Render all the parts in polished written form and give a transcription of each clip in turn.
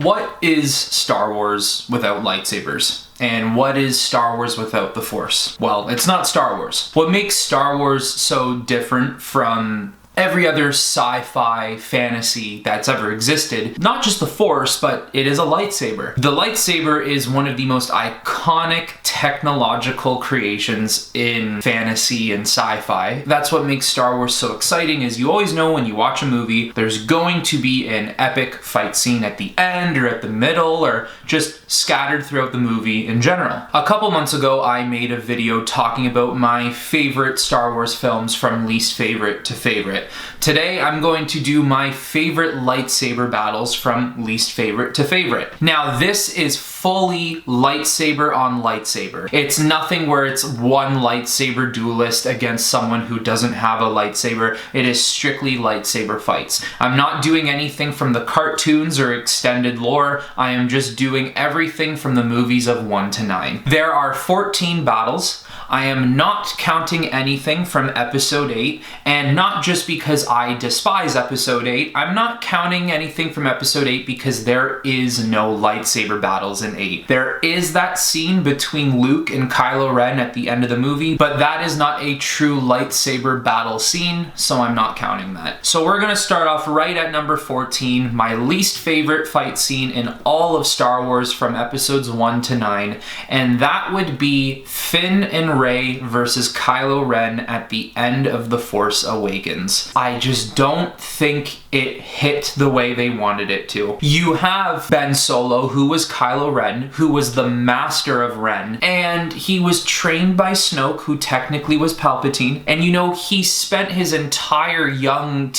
What is Star Wars without lightsabers? And what is Star Wars without the Force? Well, it's not Star Wars. What makes Star Wars so different from every other sci-fi fantasy that's ever existed, not just the Force, but it is a lightsaber. The lightsaber is one of the most iconic technological creations in fantasy and sci-fi. That's what makes Star Wars so exciting, is you always know when you watch a movie, there's going to be an epic fight scene at the end or at the middle or just scattered throughout the movie in general. A couple months ago, I made a video talking about my favorite Star Wars films from least favorite to favorite. Today, I'm going to do my favorite lightsaber battles from least favorite to favorite. Now, this is fully lightsaber on lightsaber. It's nothing where it's one lightsaber duelist against someone who doesn't have a lightsaber. It is strictly lightsaber fights. I'm not doing anything from the cartoons or extended lore. I am just doing everything from the movies of 1 to 9. There are 14 battles. I am not counting anything from episode 8, and not just because I despise episode 8, I'm not counting anything from episode 8 because there is no lightsaber battles in 8. There is that scene between Luke and Kylo Ren at the end of the movie, but that is not a true lightsaber battle scene, so I'm not counting that. So we're gonna start off right at number 14, my least favorite fight scene in all of Star Wars from episodes 1 to 9, and that would be Finn and Rey versus Kylo Ren at the end of The Force Awakens. I just don't think it hit the way they wanted it to. You have Ben Solo, who was Kylo Ren, who was the master of Ren, and he was trained by Snoke, who technically was Palpatine, and you know, he spent his entire young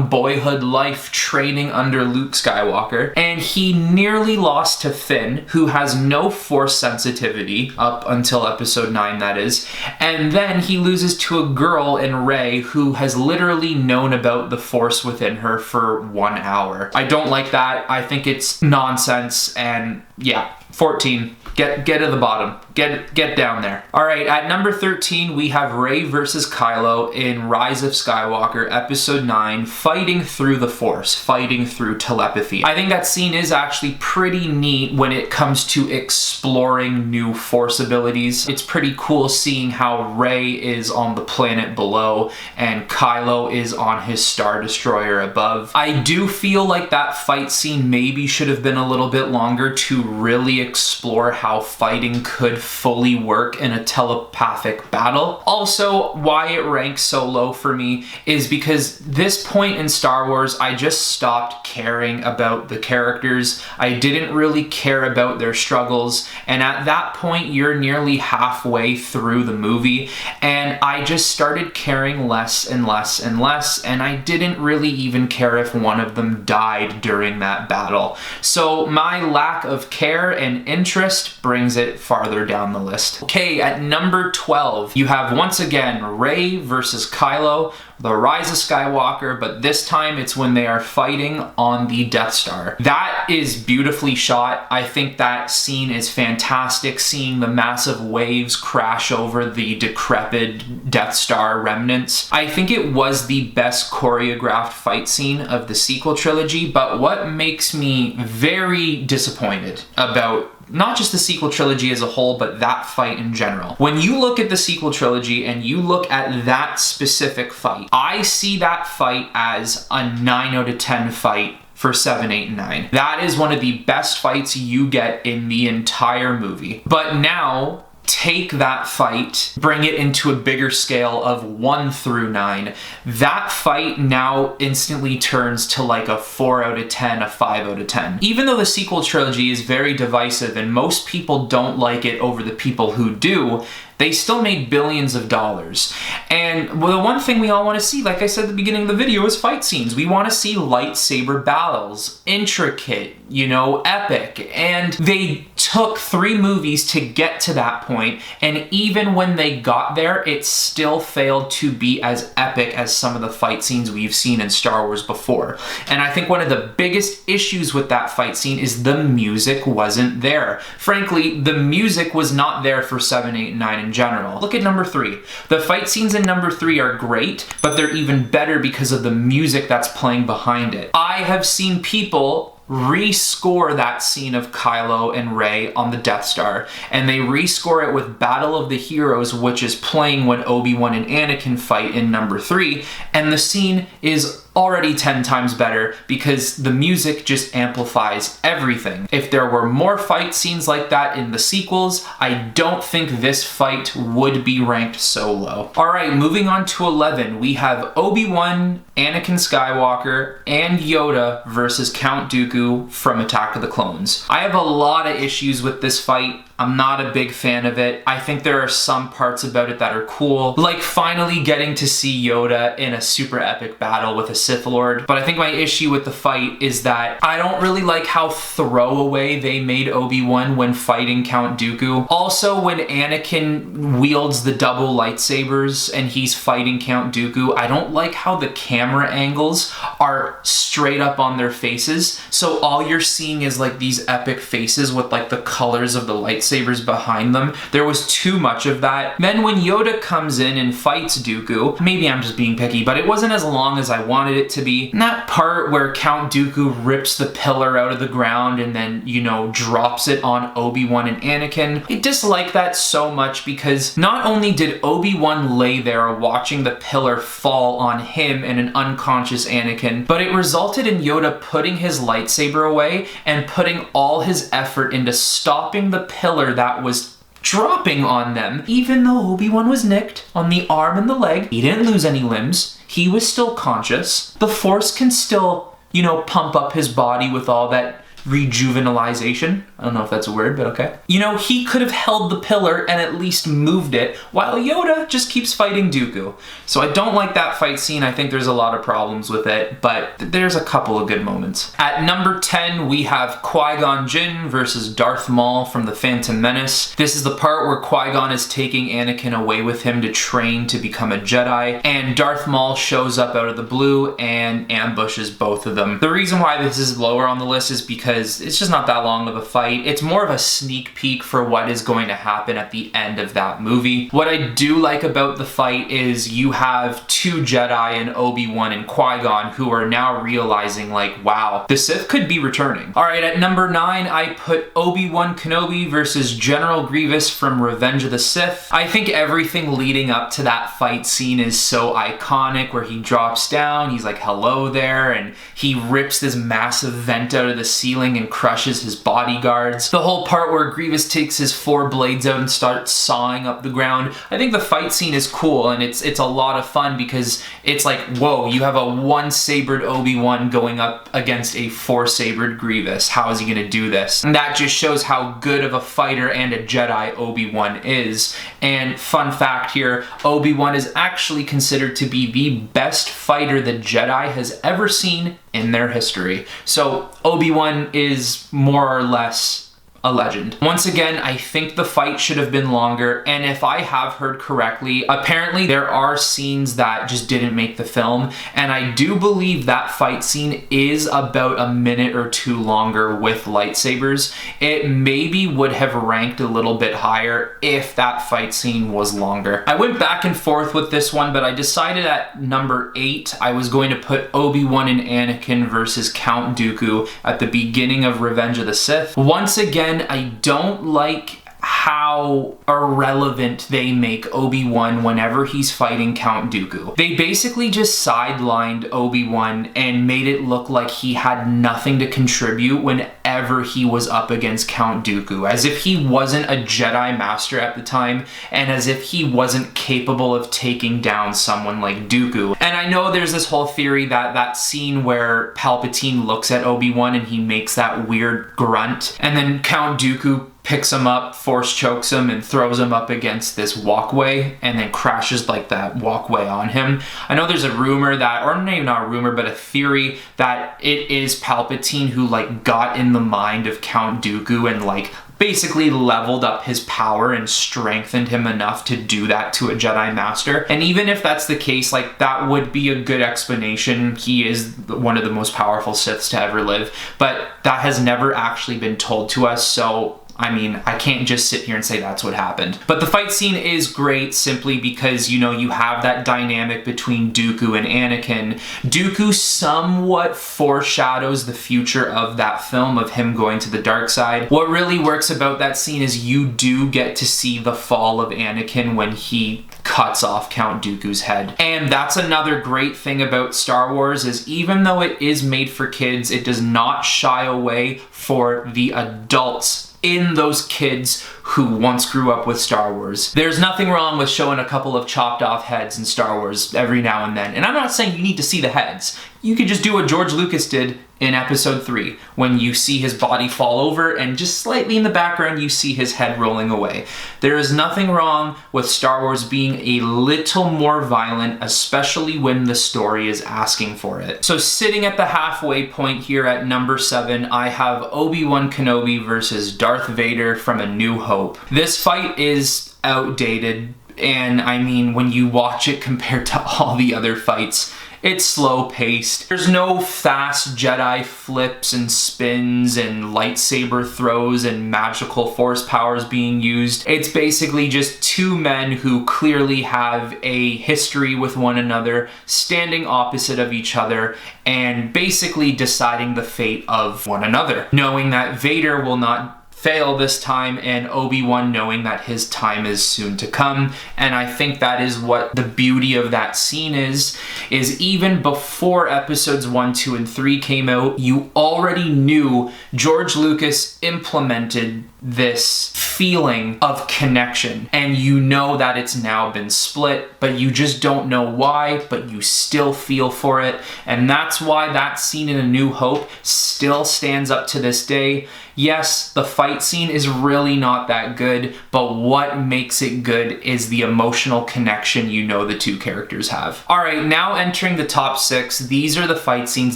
boyhood life training under Luke Skywalker, and he nearly lost to Finn, who has no Force sensitivity up until episode 9, that is, and then he loses to a girl in Rey who has literally known about the Force within her for 1 hour. I don't like that. I think it's nonsense, and yeah, 14. Get to the bottom. Get down there. All right, at number 13, we have Rey versus Kylo in Rise of Skywalker, episode 9, fighting through the Force, fighting through telepathy. I think that scene is actually pretty neat when it comes to exploring new Force abilities. It's pretty cool seeing how Rey is on the planet below and Kylo is on his Star Destroyer above. I do feel like that fight scene maybe should have been a little bit longer to really explore how fighting could fully work in a telepathic battle. Also, why it ranks so low for me is because this point in Star Wars, I just stopped caring about the characters. I didn't really care about their struggles, and at that point, you're nearly halfway through the movie, and I just started caring less and less and less, and I didn't really even care if one of them died during that battle. So my lack of care and interest brings it farther down the list. Okay, at number 12, you have once again Rey versus Kylo, the Rise of Skywalker, but this time it's when they are fighting on the Death Star. That is beautifully shot. I think that scene is fantastic, seeing the massive waves crash over the decrepit Death Star remnants. I think it was the best choreographed fight scene of the sequel trilogy, but what makes me very disappointed about not just the sequel trilogy as a whole, but that fight in general. When you look at the sequel trilogy and you look at that specific fight, I see that fight as a 9 out of 10 fight for 7, 8, and 9. That is one of the best fights you get in the entire movie. But now, take that fight, bring it into a bigger scale of 1 through 9. That fight now instantly turns to like a 4 out of 10, a 5 out of 10. Even though the sequel trilogy is very divisive and most people don't like it over the people who do, they still made billions of dollars. And well, the one thing we all want to see, like I said at the beginning of the video, is fight scenes. We want to see lightsaber battles, intricate, you know, epic. And they took 3 movies to get to that point, and even when they got there, it still failed to be as epic as some of the fight scenes we've seen in Star Wars before. And I think one of the biggest issues with that fight scene is the music wasn't there. Frankly, the music was not there for 7, 8, and 9 in general. Look at number 3. The fight scenes in number 3 are great, but they're even better because of the music that's playing behind it. I have seen people rescore that scene of Kylo and Rey on the Death Star, and they rescore it with Battle of the Heroes, which is playing when Obi-Wan and Anakin fight in number 3, and the scene is already 10 times better because the music just amplifies everything. If there were more fight scenes like that in the sequels, I don't think this fight would be ranked so low. Alright, moving on to 11, we have Obi-Wan, Anakin Skywalker, and Yoda versus Count Dooku from Attack of the Clones. I have a lot of issues with this fight. I'm not a big fan of it. I think there are some parts about it that are cool, like finally getting to see Yoda in a super epic battle with a Sith Lord. But I think my issue with the fight is that I don't really like how throwaway they made Obi-Wan when fighting Count Dooku. Also, when Anakin wields the double lightsabers and he's fighting Count Dooku, I don't like how the camera angles are straight up on their faces. So all you're seeing is like these epic faces with like the colors of the lightsabers behind them. There was too much of that. Then when Yoda comes in and fights Dooku, maybe I'm just being picky, but it wasn't as long as I wanted it to be. And that part where Count Dooku rips the pillar out of the ground and then, you know, drops it on Obi-Wan and Anakin, I dislike that so much because not only did Obi-Wan lay there watching the pillar fall on him and an unconscious Anakin, but it resulted in Yoda putting his lightsaber away and putting all his effort into stopping the pillar that was dropping on them. Even though Obi-Wan was nicked on the arm and the leg, he didn't lose any limbs. He was still conscious. The Force can still, you know, pump up his body with all that rejuvenalization. I don't know if that's a word, but okay. You know, he could have held the pillar and at least moved it, while Yoda just keeps fighting Dooku. So I don't like that fight scene. I think there's a lot of problems with it, but there's a couple of good moments. At number 10, we have Qui-Gon Jinn versus Darth Maul from The Phantom Menace. This is the part where Qui-Gon is taking Anakin away with him to train to become a Jedi, and Darth Maul shows up out of the blue and ambushes both of them. The reason why this is lower on the list is because it's just not that long of a fight. It's more of a sneak peek for what is going to happen at the end of that movie. What I do like about the fight is you have two Jedi in Obi-Wan and Qui-Gon who are now realizing like, wow, the Sith could be returning. Alright, at number 9, I put Obi-Wan Kenobi versus General Grievous from Revenge of the Sith. I think everything leading up to that fight scene is so iconic, where he drops down, he's like, hello there, and he rips this massive vent out of the ceiling and crushes his bodyguards. The whole part where Grievous takes his 4 blades out and starts sawing up the ground. I think the fight scene is cool, and it's a lot of fun because it's like, whoa, you have a 1-sabered Obi-Wan going up against a 4-sabered Grievous. How is he gonna do this? And that just shows how good of a fighter and a Jedi Obi-Wan is. And fun fact here, Obi-Wan is actually considered to be the best fighter the Jedi has ever seen in their history. So Obi-Wan is more or less a legend. Once again, I think the fight should have been longer, and if I have heard correctly, apparently there are scenes that just didn't make the film, and I do believe that fight scene is about a minute or 2 longer with lightsabers. It maybe would have ranked a little bit higher if that fight scene was longer. I went back and forth with this one, but I decided at number 8 I was going to put Obi-Wan and Anakin versus Count Dooku at the beginning of Revenge of the Sith. Once again, I don't like how irrelevant they make Obi-Wan whenever he's fighting Count Dooku. They basically just sidelined Obi-Wan and made it look like he had nothing to contribute whenever he was up against Count Dooku, as if he wasn't a Jedi Master at the time, and as if he wasn't capable of taking down someone like Dooku. And I know there's this whole theory that that scene where Palpatine looks at Obi-Wan and he makes that weird grunt, and then Count Dooku picks him up, force chokes him, and throws him up against this walkway, and then crashes like that walkway on him. I know there's a rumor that, or maybe not a rumor, but a theory that it is Palpatine who like got in the mind of Count Dooku and like basically leveled up his power and strengthened him enough to do that to a Jedi Master. And even if that's the case, like that would be a good explanation. He is one of the most powerful Siths to ever live, but that has never actually been told to us, so I mean, I can't just sit here and say that's what happened. But the fight scene is great simply because, you know, you have that dynamic between Dooku and Anakin. Dooku somewhat foreshadows the future of that film, of him going to the dark side. What really works about that scene is you do get to see the fall of Anakin when he cuts off Count Dooku's head. And that's another great thing about Star Wars, is even though it is made for kids, it does not shy away for the adults in those kids who once grew up with Star Wars. There's nothing wrong with showing a couple of chopped off heads in Star Wars every now and then. And I'm not saying you need to see the heads. You could just do what George Lucas did in Episode 3, when you see his body fall over and just slightly in the background you see his head rolling away. There is nothing wrong with Star Wars being a little more violent, especially when the story is asking for it. So sitting at the halfway point here at number 7, I have Obi-Wan Kenobi versus Darth Vader from A New Hope. This fight is outdated, and I mean, when you watch it compared to all the other fights, it's slow paced. There's no fast Jedi flips and spins and lightsaber throws and magical force powers being used. It's basically just two men who clearly have a history with one another, standing opposite of each other and basically deciding the fate of one another, knowing that Vader will not fail this time, and Obi-Wan knowing that his time is soon to come. And I think that is what the beauty of that scene is even before episodes 1, 2, and 3 came out, you already knew George Lucas implemented this feeling of connection, and you know that it's now been split, but you just don't know why, but you still feel for it. And that's why that scene in A New Hope still stands up to this day. Yes, the fight scene is really not that good, but what makes it good is the emotional connection you know the two characters have. Alright, now entering the top 6, these are the fight scenes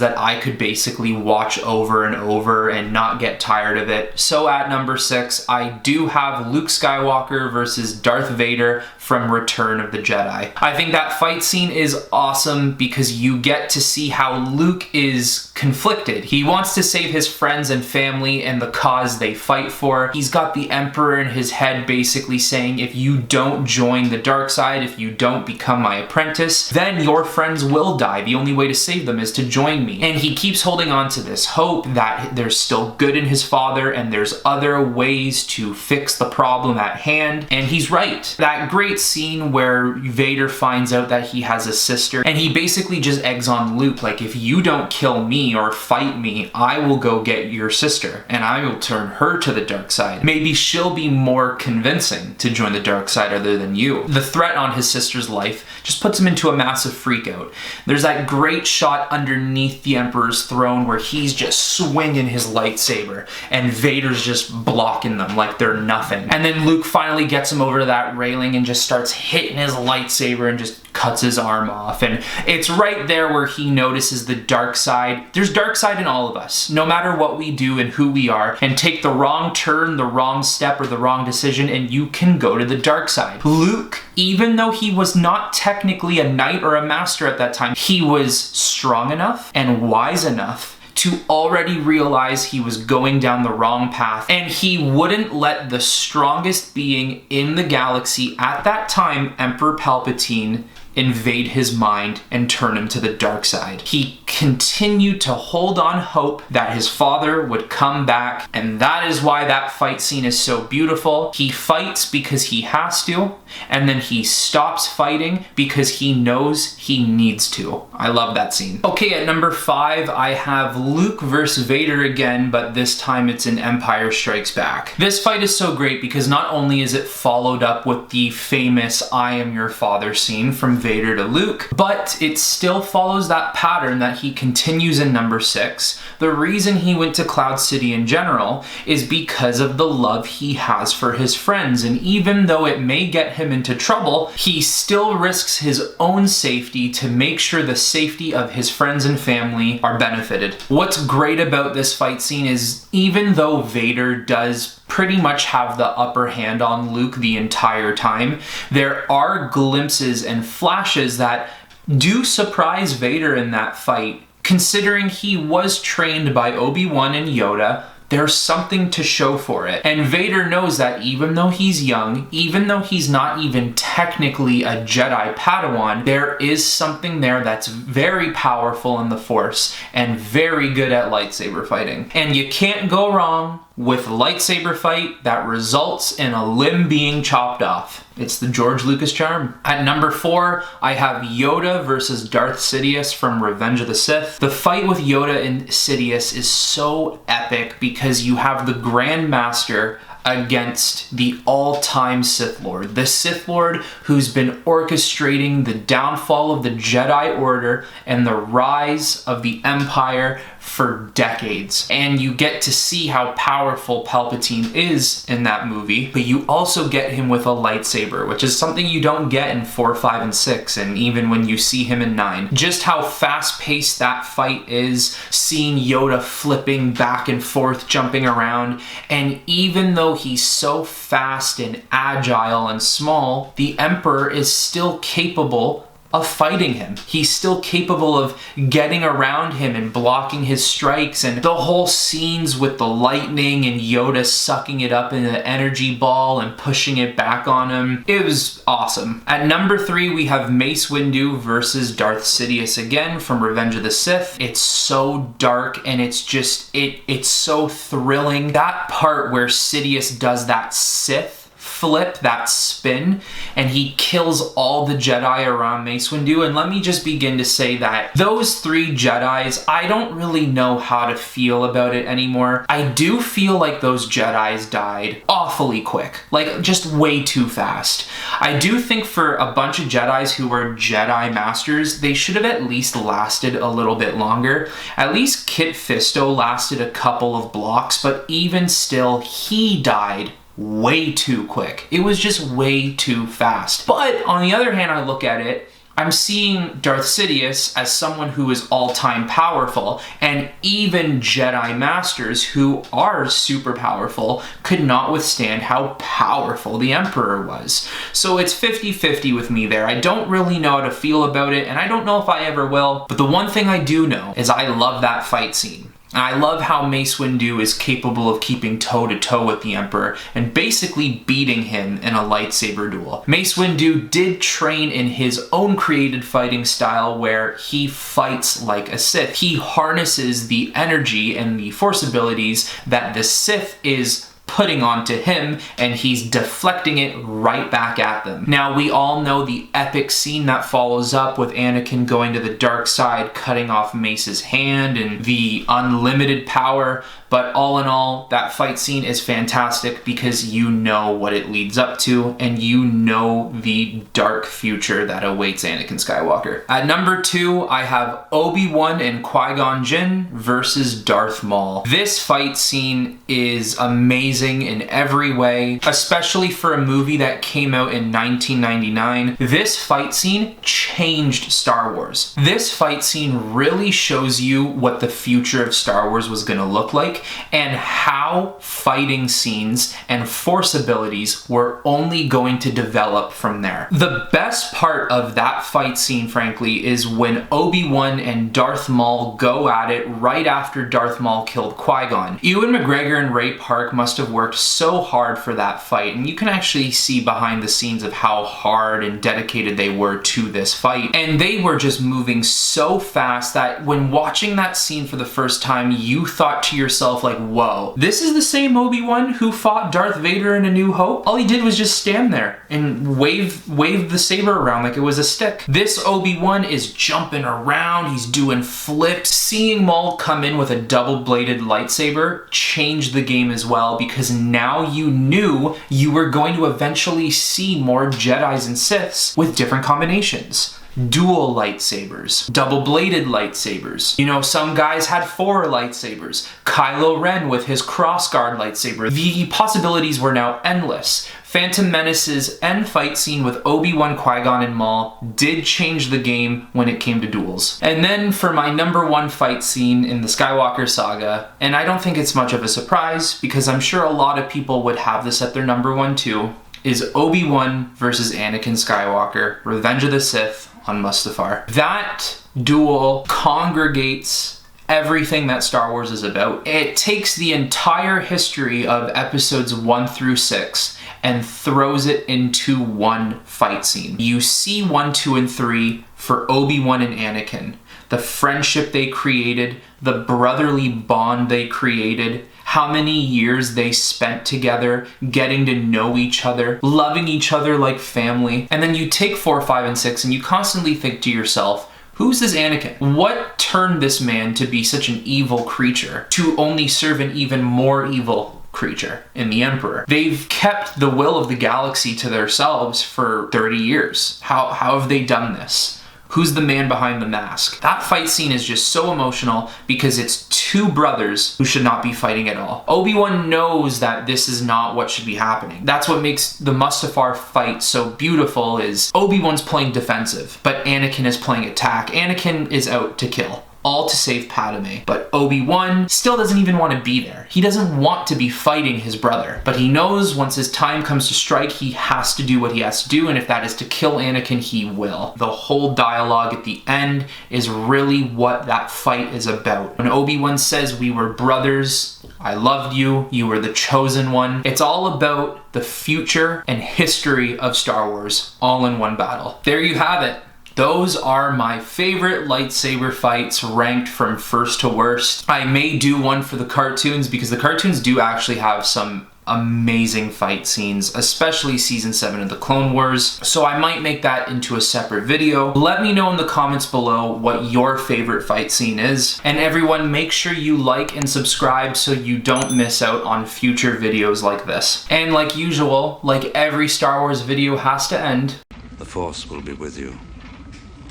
that I could basically watch over and over and not get tired of it. So at number 6, I do have Luke Skywalker versus Darth Vader from Return of the Jedi. I think that fight scene is awesome because you get to see how Luke is conflicted. He wants to save his friends and family and the cause they fight for. He's got the Emperor in his head basically saying, if you don't join the dark side, if you don't become my apprentice, then your friends will die. The only way to save them is to join me. And he keeps holding on to this hope that there's still good in his father and there's other ways to fix the problem at hand. And he's right. That great scene where Vader finds out that he has a sister and he basically just eggs on Luke, like, if you don't kill me or fight me, I will go get your sister and I will turn her to the dark side. Maybe she'll be more convincing to join the dark side other than you. The threat on his sister's life just puts him into a massive freakout. There's that great shot underneath the Emperor's throne where he's just swinging his lightsaber and Vader's just blocking them like they're nothing. And then Luke finally gets him over to that railing and just starts hitting his lightsaber and just cuts his arm off. And it's right there where he notices the dark side. There's dark side in all of us, no matter what we do and who we are, and take the wrong turn, the wrong step, or the wrong decision, and you can go to the dark side. Luke, even though he was not technically a knight or a master at that time, he was strong enough and wise enough to already realize he was going down the wrong path, and he wouldn't let the strongest being in the galaxy at that time, Emperor Palpatine, invade his mind and turn him to the dark side. He continued to hold on hope that his father would come back, and that is why that fight scene is so beautiful. He fights because he has to, and then he stops fighting because he knows he needs to. I love that scene. Okay, at number 5, I have Luke versus Vader again, but this time it's in Empire Strikes Back. This fight is so great because not only is it followed up with the famous I am your father scene from Vader to Luke, but it still follows that pattern that he continues in number 6. The reason he went to Cloud City in general is because of the love he has for his friends, and even though it may get him into trouble, he still risks his own safety to make sure the safety of his friends and family are benefited. What's great about this fight scene is even though Vader does pretty much have the upper hand on Luke the entire time, there are glimpses and flashes that do surprise Vader in that fight, considering he was trained by Obi Wan and Yoda there's something to show for it. And Vader knows that even though he's young, even though he's not even technically a Jedi Padawan, there is something there that's very powerful in the Force and very good at lightsaber fighting. And you can't go wrong with a lightsaber fight that results in a limb being chopped off. It's the George Lucas charm. At number 4, I have Yoda versus Darth Sidious from Revenge of the Sith. The fight with Yoda and Sidious is so epic because you have the Grand Master against the all-time Sith Lord. The Sith Lord who's been orchestrating the downfall of the Jedi Order and the rise of the Empire for decades. And you get to see how powerful Palpatine is in that movie, but you also get him with a lightsaber, which is something you don't get in 4, 5, and 6, and even when you see him in 9. Just how fast-paced that fight is, seeing Yoda flipping back and forth, jumping around, and even though he's so fast and agile and small, the Emperor is still capable of fighting him. He's still capable of getting around him and blocking his strikes, and the whole scenes with the lightning and Yoda sucking it up in an energy ball and pushing it back on him. It was awesome. At number 3, we have Mace Windu versus Darth Sidious again from Revenge of the Sith. It's so dark and it's just, it's so thrilling. That part where Sidious does that Sith flip, that spin, and he kills all the Jedi around Mace Windu. And let me just begin to say that those 3 Jedis, I don't really know how to feel about it anymore. I do feel like those Jedis died awfully quick, like just way too fast. I do think for a bunch of Jedis who were Jedi Masters, they should have at least lasted a little bit longer. At least Kit Fisto lasted a couple of blocks, but even still, he died way too quick. It was just way too fast. But on the other hand, I look at it, I'm seeing Darth Sidious as someone who is all-time powerful, and even Jedi Masters who are super powerful could not withstand how powerful the Emperor was. So it's 50-50 with me there. I don't really know how to feel about it, and I don't know if I ever will, but the one thing I do know is I love that fight scene. And I love how Mace Windu is capable of keeping toe-to-toe with the Emperor and basically beating him in a lightsaber duel. Mace Windu did train in his own created fighting style where he fights like a Sith. He harnesses the energy and the Force abilities that the Sith is putting onto him, and he's deflecting it right back at them. Now, we all know the epic scene that follows up with Anakin going to the dark side, cutting off Mace's hand, and the unlimited power, but all in all, that fight scene is fantastic because you know what it leads up to, and you know the dark future that awaits Anakin Skywalker. At number 2, I have Obi-Wan and Qui-Gon Jinn versus Darth Maul. This fight scene is amazing in every way, especially for a movie that came out in 1999. This fight scene changed Star Wars. This fight scene really shows you what the future of Star Wars was going to look like and how fighting scenes and Force abilities were only going to develop from there. The best part of that fight scene, frankly, is when Obi-Wan and Darth Maul go at it right after Darth Maul killed Qui-Gon. Ewan McGregor and Ray Park must have worked so hard for that fight, and you can actually see behind the scenes of how hard and dedicated they were to this fight. And they were just moving so fast that when watching that scene for the first time, you thought to yourself like, whoa, this is the same Obi-Wan who fought Darth Vader in A New Hope? All he did was just stand there and wave the saber around like it was a stick. This Obi-Wan is jumping around, he's doing flips. Seeing Maul come in with a double-bladed lightsaber changed the game as well, because now you knew you were going to eventually see more Jedis and Siths with different combinations. Dual lightsabers, double-bladed lightsabers. You know, some guys had 4 lightsabers. Kylo Ren with his crossguard lightsaber. The possibilities were now endless. Phantom Menace's end fight scene with Obi-Wan, Qui-Gon, and Maul did change the game when it came to duels. And then for my number 1 fight scene in the Skywalker saga, and I don't think it's much of a surprise because I'm sure a lot of people would have this at their number 1 too, is Obi-Wan versus Anakin Skywalker, Revenge of the Sith on Mustafar. That duel congregates everything that Star Wars is about. It takes the entire history of episodes 1 through 6 and throws it into one fight scene. You see 1, 2, and 3 for Obi Wan and Anakin. The friendship they created, the brotherly bond they created, how many years they spent together, getting to know each other, loving each other like family. And then you take 4, 5, and 6 and you constantly think to yourself, who's this Anakin? What turned this man to be such an evil creature, to only serve an even more evil creature in the Emperor? They've kept the will of the galaxy to themselves for 30 years. How have they done this? Who's the man behind the mask? That fight scene is just so emotional because it's two brothers who should not be fighting at all. Obi-Wan knows that this is not what should be happening. That's what makes the Mustafar fight so beautiful is Obi-Wan's playing defensive, but Anakin is playing attack. Anakin is out to kill, all to save Padme. But Obi-Wan still doesn't even want to be there. He doesn't want to be fighting his brother. But he knows once his time comes to strike, he has to do what he has to do, and if that is to kill Anakin, he will. The whole dialogue at the end is really what that fight is about. When Obi-Wan says, "We were brothers, I loved you, you were the chosen one," it's all about the future and history of Star Wars, all in one battle. There you have it. Those are my favorite lightsaber fights ranked from first to worst. I may do one for the cartoons because the cartoons do actually have some amazing fight scenes, especially season 7 of the Clone Wars. So I might make that into a separate video. Let me know in the comments below what your favorite fight scene is. And everyone, make sure you like and subscribe so you don't miss out on future videos like this. And like usual, like every Star Wars video has to end, The Force will be with you.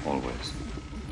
Always.